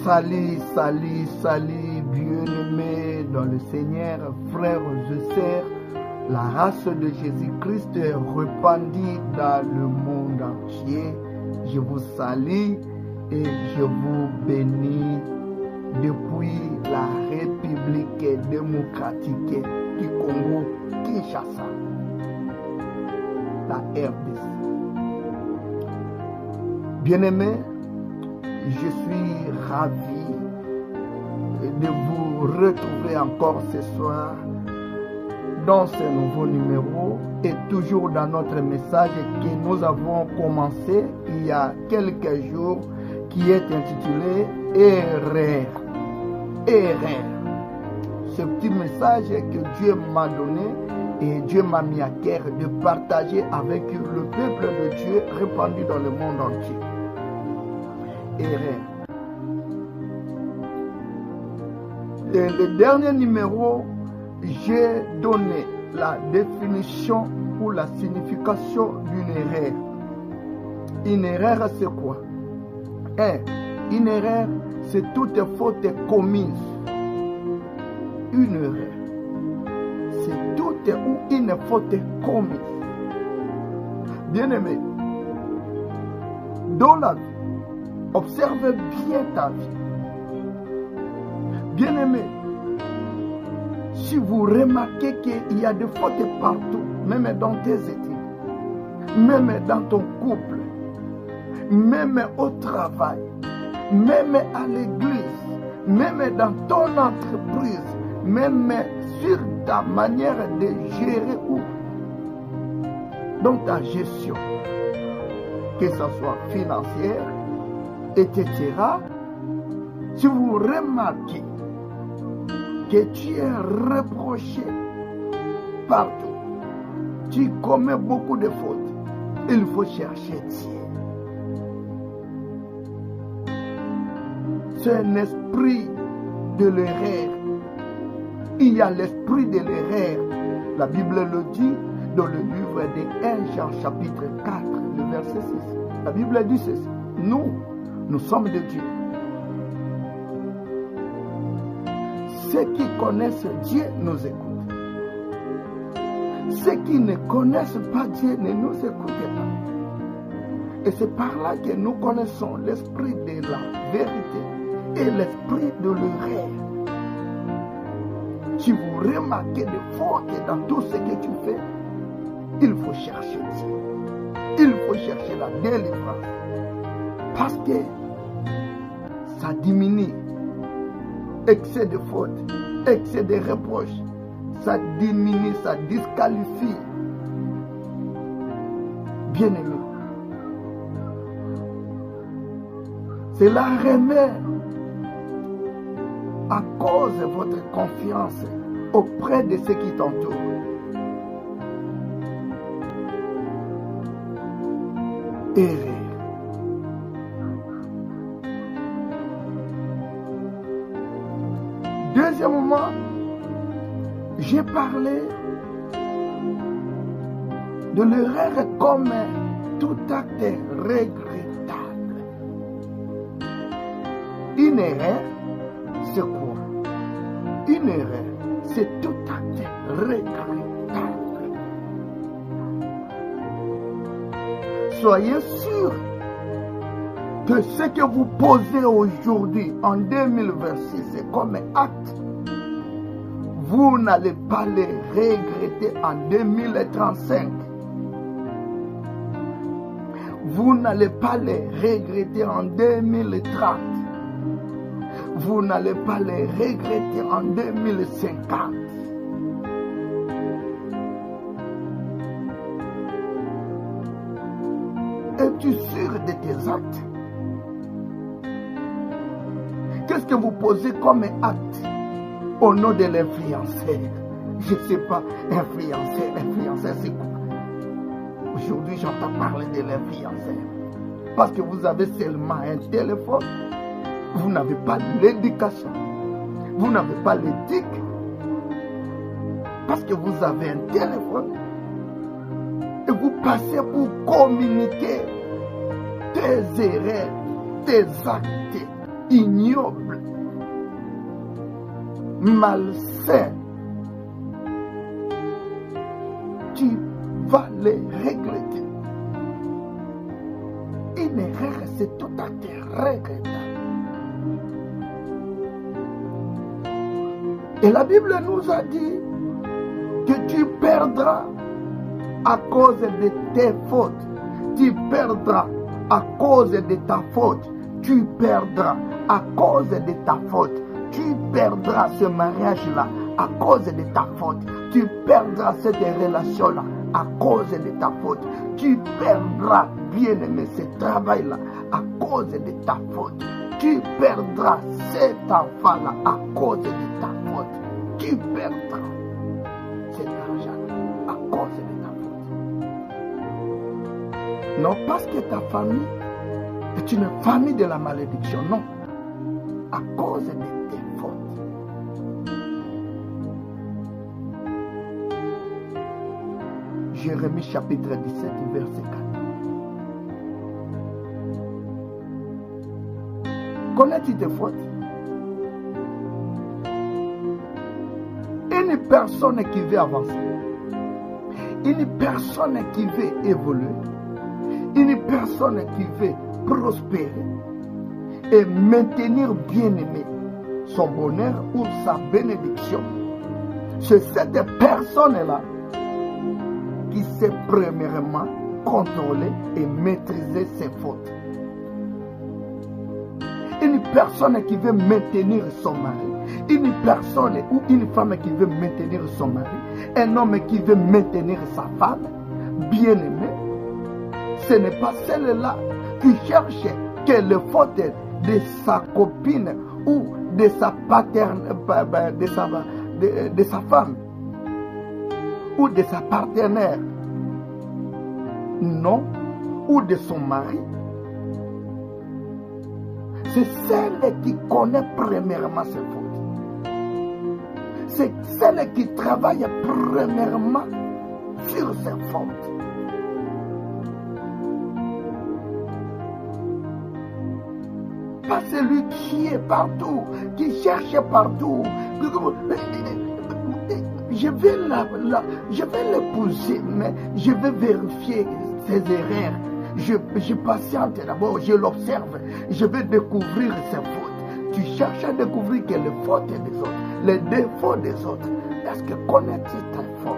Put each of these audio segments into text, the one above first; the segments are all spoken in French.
Salut, salut, salut, bien-aimés dans le Seigneur, frères et sœurs. La race de Jésus-Christ est répandue dans le monde entier. Je vous salue et je vous bénis depuis la République démocratique du Congo, Kinshasa, la RDC. Bien-aimés, je suis ravi de vous retrouver encore ce soir dans ce nouveau numéro et toujours dans notre message que nous avons commencé il y a quelques jours qui est intitulé Erreur. Erreur. Ce petit message que Dieu m'a donné et Dieu m'a mis à cœur de partager avec le peuple de Dieu répandu dans le monde entier. Erreur. Et le dernier numéro, j'ai donné la définition ou la signification d'une erreur. Une erreur, c'est quoi? Une erreur, c'est toute faute commise. Une erreur, c'est toute ou une faute commise. Bien-aimé, dans la vie, observe bien ta vie. Bien-aimé, si vous remarquez qu'il y a des fautes partout, même dans tes études, même dans ton couple, même au travail, même à l'église, même dans ton entreprise, même sur ta manière de gérer ou dans ta gestion, que ce soit financière, etc. Si vous remarquez que tu es reproché partout, tu commets beaucoup de fautes, il faut chercher Dieu. C'est un esprit de l'erreur. Il y a l'esprit de l'erreur. La Bible le dit dans le livre de 1 Jean chapitre 4, le verset 6. La Bible dit ceci. Nous sommes de Dieu. Ceux qui connaissent Dieu nous écoutent. Ceux qui ne connaissent pas Dieu ne nous écoutent pas. Et c'est par là que nous connaissons l'esprit de la vérité et l'esprit de l'erreur. Si vous remarquez des fautes dans tout ce que tu fais, il faut chercher Dieu. Il faut chercher la délivrance. Parce que ça diminue. Excès de fautes, excès de reproches, ça diminue, ça disqualifie. Bien-aimé, cela remet à cause de votre confiance auprès de ceux qui t'entourent. Erreur. Deuxièmement, j'ai parlé de l'erreur comme tout acte regrettable. Une erreur, c'est quoi? Une erreur, c'est tout acte regrettable. Soyez sûr que ce que vous posez aujourd'hui, en 2026, comme acte, vous n'allez pas les regretter en 2035. Vous n'allez pas les regretter en 2030. Vous n'allez pas les regretter en 2050. Es-tu sûr de tes actes? Qu'est-ce que vous posez comme acte au nom de l'influenceur? Je ne sais pas, influenceur c'est quoi? Aujourd'hui, j'entends parler de l'influenceur. Parce que vous avez seulement un téléphone, vous n'avez pas l'éducation, vous n'avez pas l'éthique. Parce que vous avez un téléphone et vous passez pour communiquer tes erreurs, tes actes, ignobles, malsains, tu vas les regretter. Une erreur, c'est tout à fait regrettable. Et la Bible nous a dit que tu perdras à cause de tes fautes. Tu perdras à cause de ta faute. Tu perdras à cause de ta faute. Tu perdras ce mariage-là à cause de ta faute. Tu perdras cette relation-là à cause de ta faute. Tu perdras, bien-aimé, ce travail-là à cause de ta faute. Tu perdras cet enfant-là à cause de ta faute. Tu perdras cet argent à cause de ta faute. Non parce que ta famille est une famille de la malédiction, non. À cause de tes fautes. Jérémie chapitre 17, verset 4. Connais-tu tes fautes? Une personne qui veut avancer, une personne qui veut évoluer, une personne qui veut prospérer et maintenir bien-aimé son bonheur ou sa bénédiction, c'est cette personne-là qui sait premièrement contrôler et maîtriser ses fautes. Une personne qui veut maintenir son mari, une personne ou une femme qui veut maintenir son mari, un homme qui veut maintenir sa femme, bien-aimée, ce n'est pas celle-là qui cherche que les fautes de sa copine ou de sa de sa femme ou de sa partenaire, non, ou de son mari. C'est celle qui connaît premièrement ses fautes. C'est celle qui travaille premièrement sur ses fautes. Pas celui qui est partout, qui cherche partout. Je vais l'épouser, mais je vais vérifier ses erreurs. Je patiente d'abord, je l'observe, je vais découvrir ses fautes. Tu cherches à découvrir que les fautes des autres, les défauts des autres. Est-ce que connais-tu tes fautes?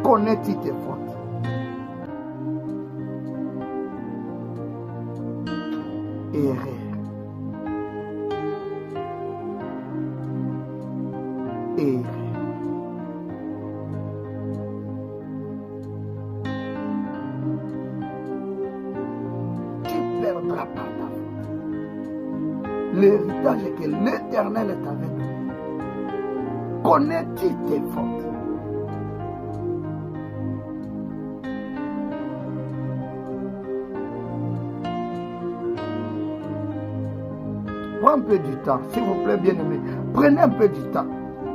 Connais-tu tes fautes? Erreur. Erreur. Par ta faute. L'héritage que l'Éternel est avec nous. Connais-tu tes fautes? Prends un peu du temps, s'il vous plaît, bien-aimé. Prenez un peu du temps.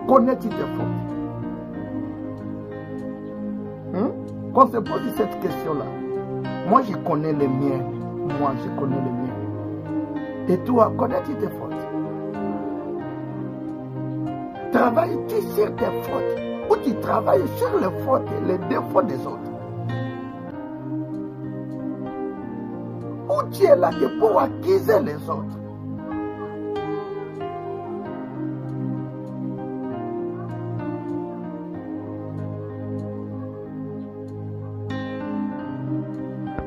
Connais-tu tes fautes? Quand on se pose cette question-là, moi je connais les miennes. Moi, je connais les miens. Et toi, connais-tu tes fautes? Travailles-tu sur tes fautes? Ou tu travailles sur les fautes et les défauts des autres? Ou tu es là que pour accuser les autres?